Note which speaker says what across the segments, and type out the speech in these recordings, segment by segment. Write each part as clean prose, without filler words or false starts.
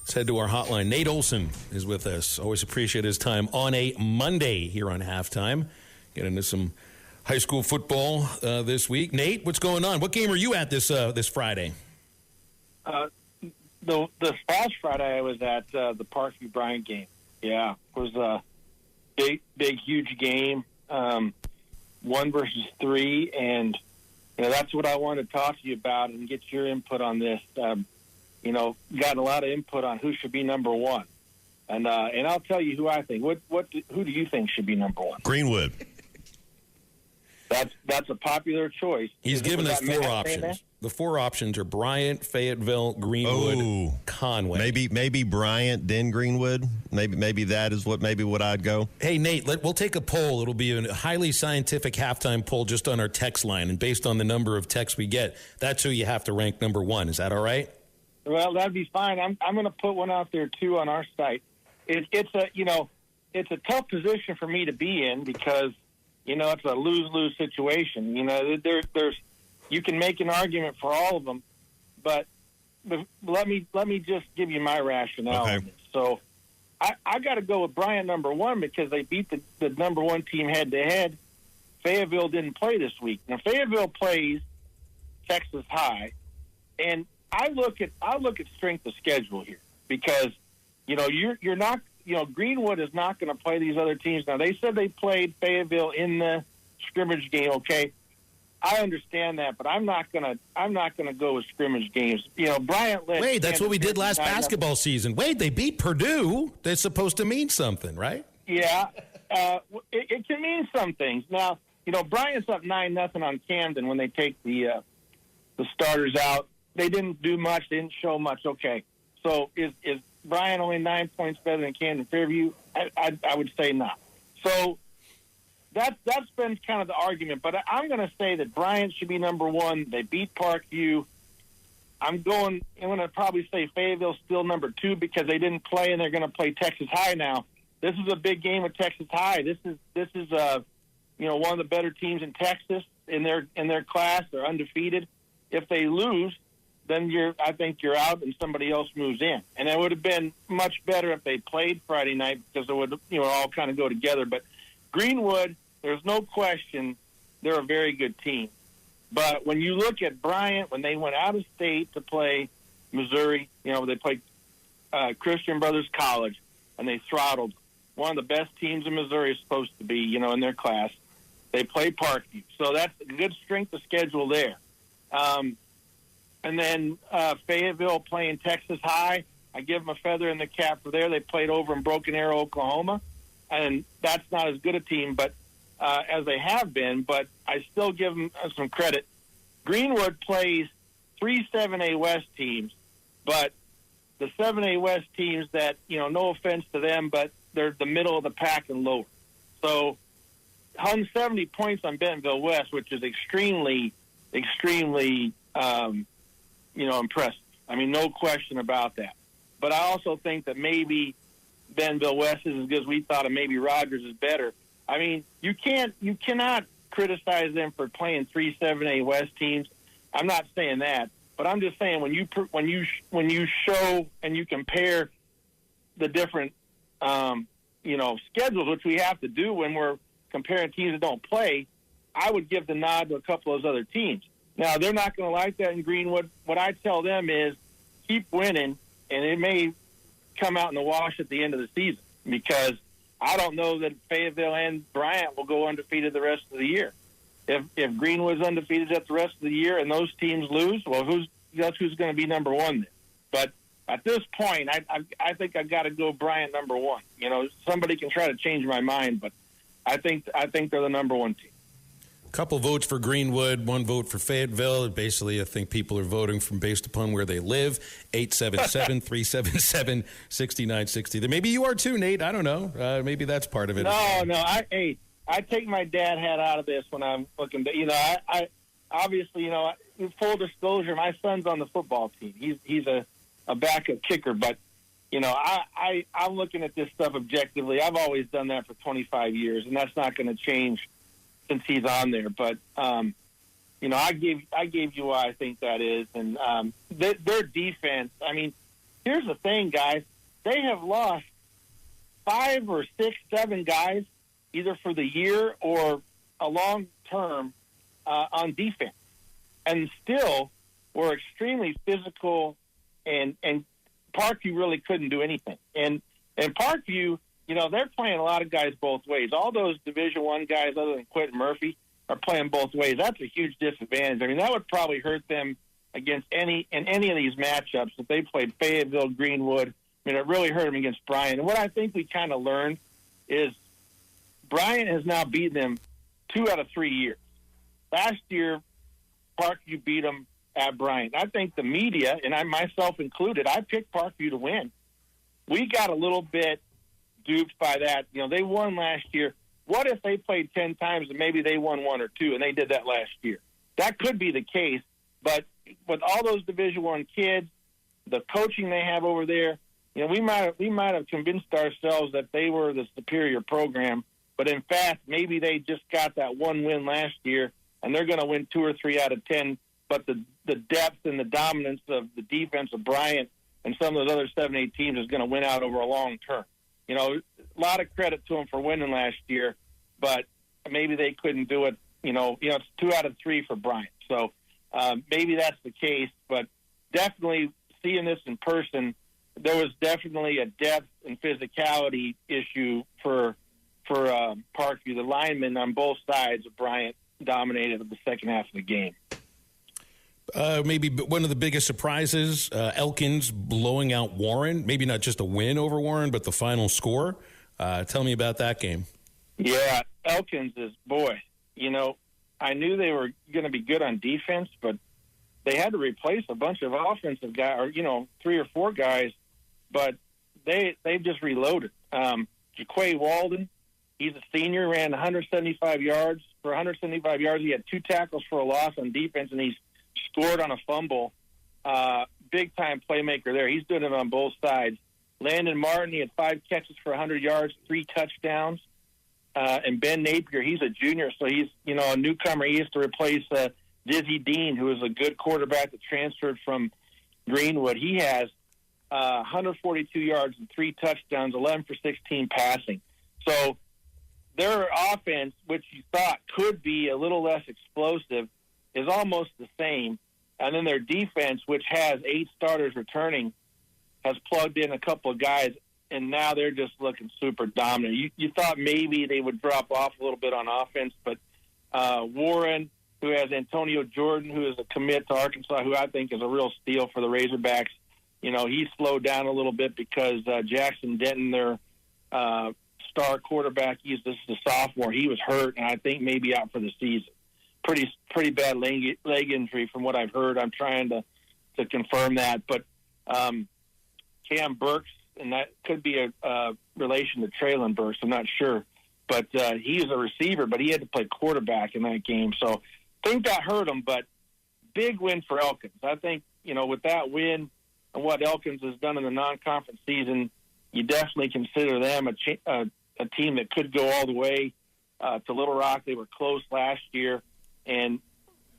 Speaker 1: Let's head to our hotline. Nate Olson is with us. Always appreciate his time on a Monday here on Halftime. Get into some high school football this week. Nate, what's going on? What game are you at this Friday?
Speaker 2: This past Friday, I was at the Parkview Bryant game. Yeah, it was a big, huge game, 1 versus 3, and that's what I wanted to talk to you about and get your input on this. Got a lot of input on who should be number 1, and I'll tell you who I think. Who do you think should be number 1?
Speaker 3: Greenwood.
Speaker 2: That's a popular choice.
Speaker 1: He's given us 4 options. The 4 options are Bryant, Fayetteville, Greenwood, Conway.
Speaker 3: Maybe Bryant, then Greenwood. Maybe that is what I'd go.
Speaker 1: Hey, Nate, we'll take a poll. It'll be a highly scientific halftime poll just on our text line, and based on the number of texts we get, that's who you have to rank number 1. Is that all right?
Speaker 2: Well, that'd be fine. I'm going to put one out there too on our site. It's a tough position for me to be in because it's a lose-lose situation. There's you can make an argument for all of them, but let me just give you my rationale.
Speaker 3: Okay.
Speaker 2: On this. So I got to go with Bryant number 1 because they beat the number 1 team head-to-head. Fayetteville didn't play this week. Now Fayetteville plays Texas High, and I look at strength of schedule here because you're not Greenwood is not going to play these other teams. Now they said they played Fayetteville in the scrimmage game. Okay, I understand that, but I'm not gonna go with scrimmage games. Bryant.
Speaker 1: Wait, that's what we did last basketball season. Wait, they beat Purdue. That's supposed to mean something, right?
Speaker 2: Yeah, it can mean some things. Now Bryant's up 9-0 on Camden when they take the starters out. They didn't do much. They didn't show much. Okay, so is Bryant only 9 points better than Camden Fairview? I would say not. So that's been kind of the argument. But I'm going to say that Bryant should be number 1. They beat Parkview. I'm going to probably say Fayetteville's still number 2 because they didn't play and they're going to play Texas High now. This is a big game with Texas High. This is one of the better teams in Texas in their class. They're undefeated. If they lose, then I think you're out and somebody else moves in. And it would have been much better if they played Friday night because it would all kind of go together. But Greenwood, there's no question they're a very good team. But when you look at Bryant, when they went out of state to play Missouri, they played Christian Brothers College, and they throttled one of the best teams in Missouri is supposed to be, in their class. They play Parkview. So that's a good strength of schedule there. And then Fayetteville playing Texas High. I give them a feather in the cap for there. They played over in Broken Arrow, Oklahoma, and that's not as good a team as they have been, but I still give them some credit. Greenwood plays 3 7A West teams, but the 7A West teams that, no offense to them, but they're the middle of the pack and lower. So 170 points on Bentonville West, which is extremely, extremely impressive. I mean, no question about that. But I also think that maybe Bentonville West is as good as we thought, and maybe Rogers is better. I mean, you cannot criticize them for playing 3 7A West teams. I'm not saying that, but I'm just saying when you show and you compare the different schedules, which we have to do when we're comparing teams that don't play, I would give the nod to a couple of those other teams. Now, they're not going to like that in Greenwood. What I tell them is keep winning, and it may come out in the wash at the end of the season because I don't know that Fayetteville and Bryant will go undefeated the rest of the year. If Greenwood's undefeated at the rest of the year and those teams lose, well, that's who's going to be number 1 then. But at this point, I think I've got to go Bryant number 1. Somebody can try to change my mind, but I think they're the number 1 team.
Speaker 1: Couple votes for Greenwood, 1 vote for Fayetteville. Basically, I think people are voting based upon where they live. 877-377-6960. Maybe you are too, Nate. I don't know. Maybe that's part of it.
Speaker 2: No. I take my dad hat out of this when I'm looking. I obviously, full disclosure, my son's on the football team. He's a backup kicker, but I'm looking at this stuff objectively. I've always done that for 25 years, and that's not going to change since he's on there. But, I gave you why I think that is. And their defense, I mean, here's the thing, guys. They have lost 5 or 6, 7 guys, either for the year or a long term on defense. And still were extremely physical, and Parkview really couldn't do anything. And Parkview, they're playing a lot of guys both ways. All those Division I guys, other than Quentin Murphy, are playing both ways. That's a huge disadvantage. I mean, that would probably hurt them against any of these matchups if they played Fayetteville, Greenwood. I mean, it really hurt them against Bryant. And what I think we kind of learned is Bryant has now beaten them 2 out of 3 years. Last year, Parkview beat them at Bryant. I think the media, and I myself included, I picked Parkview to win. We got a little bit duped by that. They won last year. What if they played 10 times and maybe they won 1 or 2, and they did that last year? That could be the case, but with all those Division I kids, the coaching they have over there, we might have convinced ourselves that they were the superior program, but in fact, maybe they just got that 1 win last year, and they're going to win 2 or 3 out of 10. But the depth and the dominance of the defense of Bryant and some of those other 7-8 teams is going to win out over a long term. A lot of credit to them for winning last year, but maybe they couldn't do it. It's 2 out of 3 for Bryant. So maybe that's the case, but definitely seeing this in person, there was definitely a depth and physicality issue for Parkview. The linemen on both sides of Bryant dominated the second half of the game.
Speaker 1: Maybe one of the biggest surprises, Elkins blowing out Warren. Maybe not just a win over Warren, but the final score. Tell me about that game. Yeah,
Speaker 2: Elkins is, I knew they were going to be good on defense, but they had to replace a bunch of offensive guys, or, 3 or 4 guys, but they've just reloaded. Jaquay Walden, he's a senior, ran 175 yards. For 175 yards, he had 2 tackles for a loss on defense, and he's scored on a fumble. Big-time playmaker there. He's doing it on both sides. Landon Martin, he had 5 catches for 100 yards, 3 touchdowns. And Ben Napier, he's a junior, so he's, a newcomer. He used to replace Dizzy Dean, who is a good quarterback that transferred from Greenwood. He has 142 yards and 3 touchdowns, 11 for 16 passing. So their offense, which you thought could be a little less explosive, is almost the same. And then their defense, which has 8 starters returning, has plugged in a couple of guys, and now they're just looking super dominant. You thought maybe they would drop off a little bit on offense, but Warren, who has Antonio Jordan, who is a commit to Arkansas, who I think is a real steal for the Razorbacks, he's slowed down a little bit because Jackson Denton, their star quarterback, this is a sophomore. He was hurt, and I think maybe out for the season. Pretty bad leg injury from what I've heard. I'm trying to confirm that. But Cam Burks, and that could be a relation to Traylon Burks, I'm not sure. But he is a receiver, but he had to play quarterback in that game. So I think that hurt him, but big win for Elkins. I think, with that win and what Elkins has done in the non-conference season, you definitely consider them a team that could go all the way to Little Rock. They were close last year. And,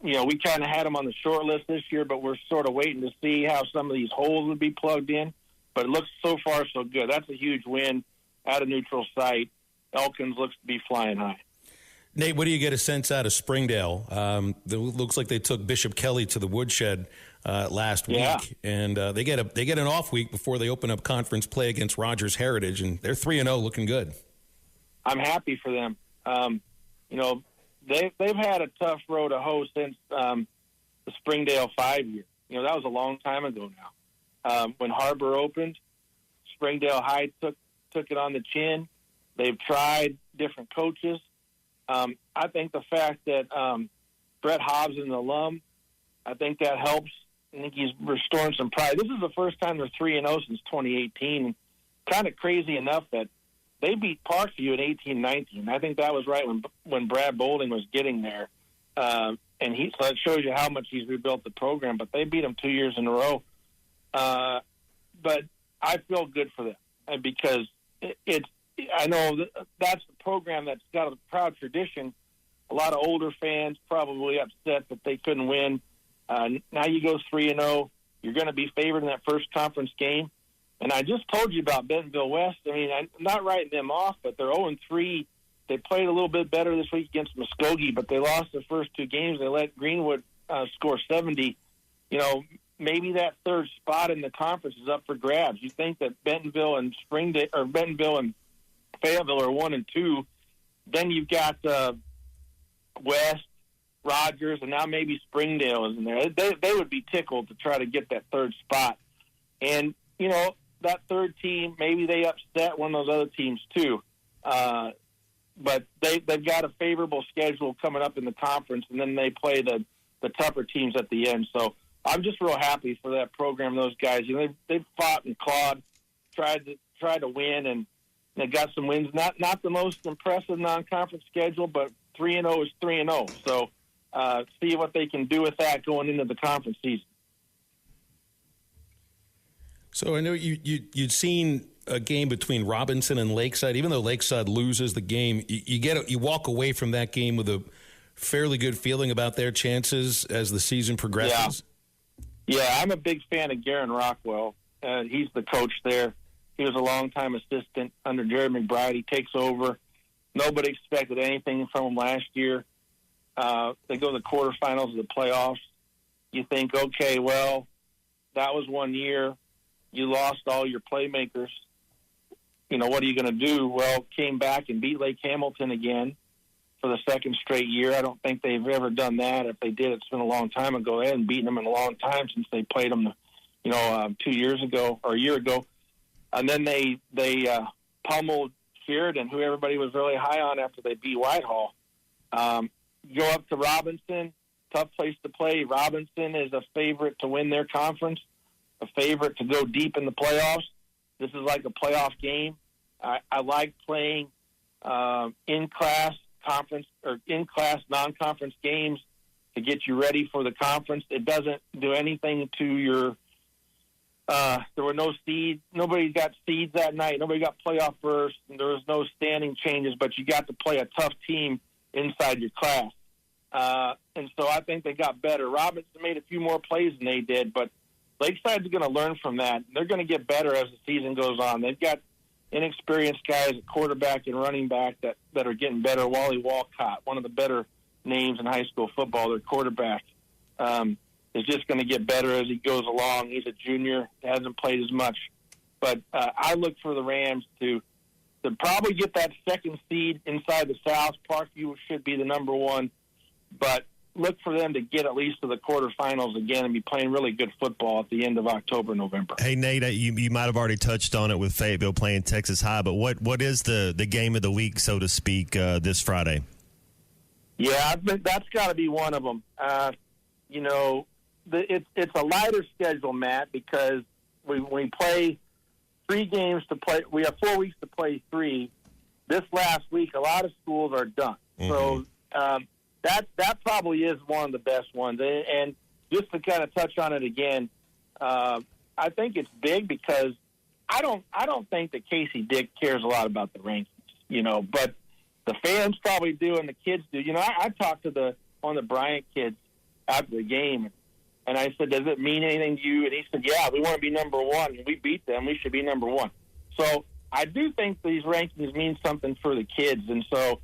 Speaker 2: we kind of had them on the short list this year, but we're sort of waiting to see how some of these holes would be plugged in. But it looks so far so good. That's a huge win at a neutral site. Elkins looks to be flying high.
Speaker 1: Nate, what do you get a sense out of Springdale? It looks like they took Bishop Kelly to the woodshed last week, and they get an off week before they open up conference play against Rogers Heritage, and they're 3-0, looking good.
Speaker 2: I'm happy for them. They've had a tough road to hoe since the Springdale 5 year. That was a long time ago now. When Harbor opened, Springdale High took it on the chin. They've tried different coaches. I think the fact that Brett Hobbs is an alum, I think that helps. I think he's restoring some pride. This is the first time they're 3-0 since 2018. Kind of crazy enough that they beat Parkview in 18-19. I think that was right when Brad Boulding was getting there. So that shows you how much he's rebuilt the program. But they beat him 2 years in a row. But I feel good for them because I know that's the program that's got a proud tradition. A lot of older fans probably upset that they couldn't win. Now you go 3-0. You're going to be favored in that first conference game. And I just told you about Bentonville West. I mean, I'm not writing them off, but they're 0-3. They played a little bit better this week against Muskogee, but they lost the first two games. They let Greenwood score 70. You know, maybe that third spot in the conference is up for grabs. You think that Bentonville and Fayetteville are 1 and 2. Then you've got West, Rogers, and now maybe Springdale is in there. They would be tickled to try to get that third spot. And, you know, that third team, maybe they upset one of those other teams too. But they've got a favorable schedule coming up in the conference, and then they play the tougher teams at the end. So I'm just real happy for that program, those guys. You know, they've fought and clawed, tried to win, and they got some wins. Not the most impressive non-conference schedule, but 3-0 is 3-0. So see what they can do with that going into the conference season.
Speaker 1: So I know you'd seen a game between Robinson and Lakeside. Even though Lakeside loses the game, you walk away from that game with a fairly good feeling about their chances as the season progresses.
Speaker 2: Yeah, I'm a big fan of Garen Rockwell. He's the coach there. He was a longtime assistant under Jared McBride. He takes over. Nobody expected anything from him last year. They go to the quarterfinals of the playoffs. You think, okay, well, that was 1 year. You lost all your playmakers. You know, what are you going to do? Well, came back and beat Lake Hamilton again for the second straight year. I don't think they've ever done that. If they did, it's been a long time ago. They hadn't beaten them in a long time since they played them, 2 years ago or a year ago. And then they pummeled Sheridan, who everybody was really high on after they beat Whitehall. Go up to Robinson, tough place to play. Robinson is a favorite to win their conference, a favorite to go deep in the playoffs. This is like a playoff game. I like playing in-class conference or in-class non-conference games to get you ready for the conference. It doesn't do anything to your there were no seeds. Nobody got seeds that night. Nobody got playoff berths. There was no standing changes, but you got to play a tough team inside your class. And so I think they got better. Robinson made a few more plays than they did, but Lakeside's going to learn from that. They're going to get better as the season goes on. They've got inexperienced guys at quarterback and running back that are getting better. Wally Walcott, one of the better names in high school football, their quarterback, is just going to get better as he goes along. He's a junior, hasn't played as much. But I look for the Rams to probably get that second seed inside the South. Parkview should be the number one. But look for them to get at least to the quarterfinals again and be playing really good football at the end of October, November.
Speaker 3: Hey, Nate, you might have already touched on it with Fayetteville playing Texas High, but what is the game of the week, so to speak, this Friday?
Speaker 2: Yeah, that's got to be one of them. It's a lighter schedule, Matt, because we play 3 games to play. We have 4 weeks to play 3. This last week, a lot of schools are done. Mm-hmm. So that probably is one of the best ones. And just to kind of touch on it again, I think it's big because I don't think that Casey Dick cares a lot about the rankings, but the fans probably do and the kids do. I talked to one of the Bryant kids after the game, and I said, does it mean anything to you? And he said, yeah, we want to be number one. We beat them. We should be number one. So I do think these rankings mean something for the kids. And so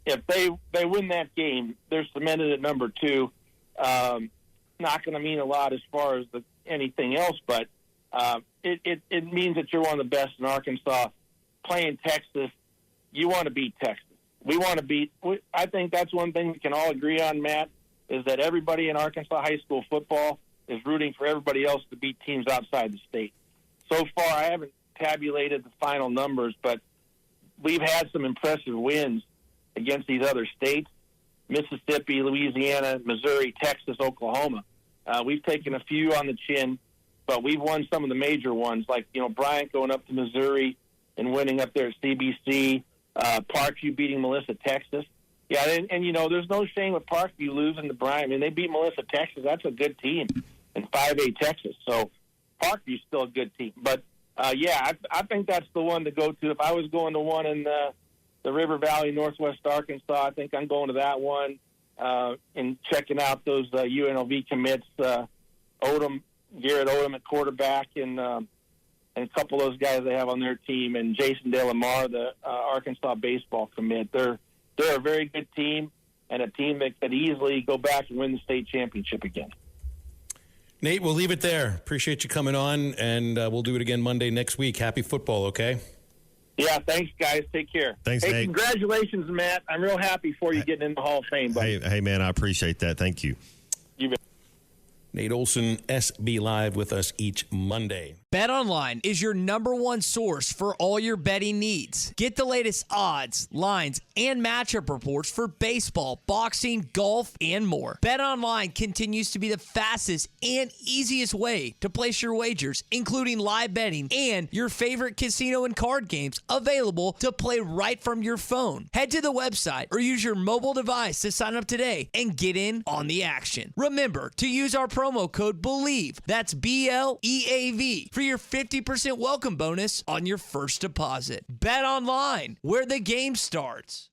Speaker 2: if they win that game, they're cemented at number 2. Not going to mean a lot as far as anything else, but it means that you're one of the best in Arkansas. Playing Texas, you want to beat Texas. We want to beat. I think that's one thing we can all agree on, Matt, is that everybody in Arkansas high school football is rooting for everybody else to beat teams outside the state. So far, I haven't tabulated the final numbers, but we've had some impressive wins against these other states: Mississippi, Louisiana, Missouri, Texas, Oklahoma. We've taken a few on the chin, but we've won some of the major ones, like Bryant going up to Missouri and winning up there at CBC, Parkview beating Melissa, Texas. Yeah, and there's no shame with Parkview losing to Bryant. I mean, they beat Melissa, Texas. That's a good team in 5A Texas. So Parkview's still a good team. But, I think that's the one to go to. If I was going to one in the River Valley, Northwest Arkansas, I think I'm going to that one and checking out those UNLV commits. Odom Garrett Odom at quarterback, and a couple of those guys they have on their team, and Jason DeLamar, the Arkansas baseball commit. They're a very good team, and a team that could easily go back and win the state championship again.
Speaker 1: Nate, we'll leave it there. Appreciate you coming on, and we'll do it again Monday next week. Happy football, okay?
Speaker 2: Yeah, thanks, guys. Take care.
Speaker 3: Thanks, Nate.
Speaker 2: Congratulations, Matt. I'm real happy for you getting in the Hall of Fame, buddy.
Speaker 3: Hey, man, I appreciate that. Thank you.
Speaker 2: You bet.
Speaker 1: Nate Olson, SB Live, with us each Monday.
Speaker 4: BetOnline is your number one source for all your betting needs. Get the latest odds, lines, and matchup reports for baseball, boxing, golf, and more. BetOnline continues to be the fastest and easiest way to place your wagers, including live betting and your favorite casino and card games available to play right from your phone. Head to the website or use your mobile device to sign up today and get in on the action. Remember to use our promo code BELIEVE, that's BLEAV, for your 50% welcome bonus on your first deposit. Bet online, where the game starts.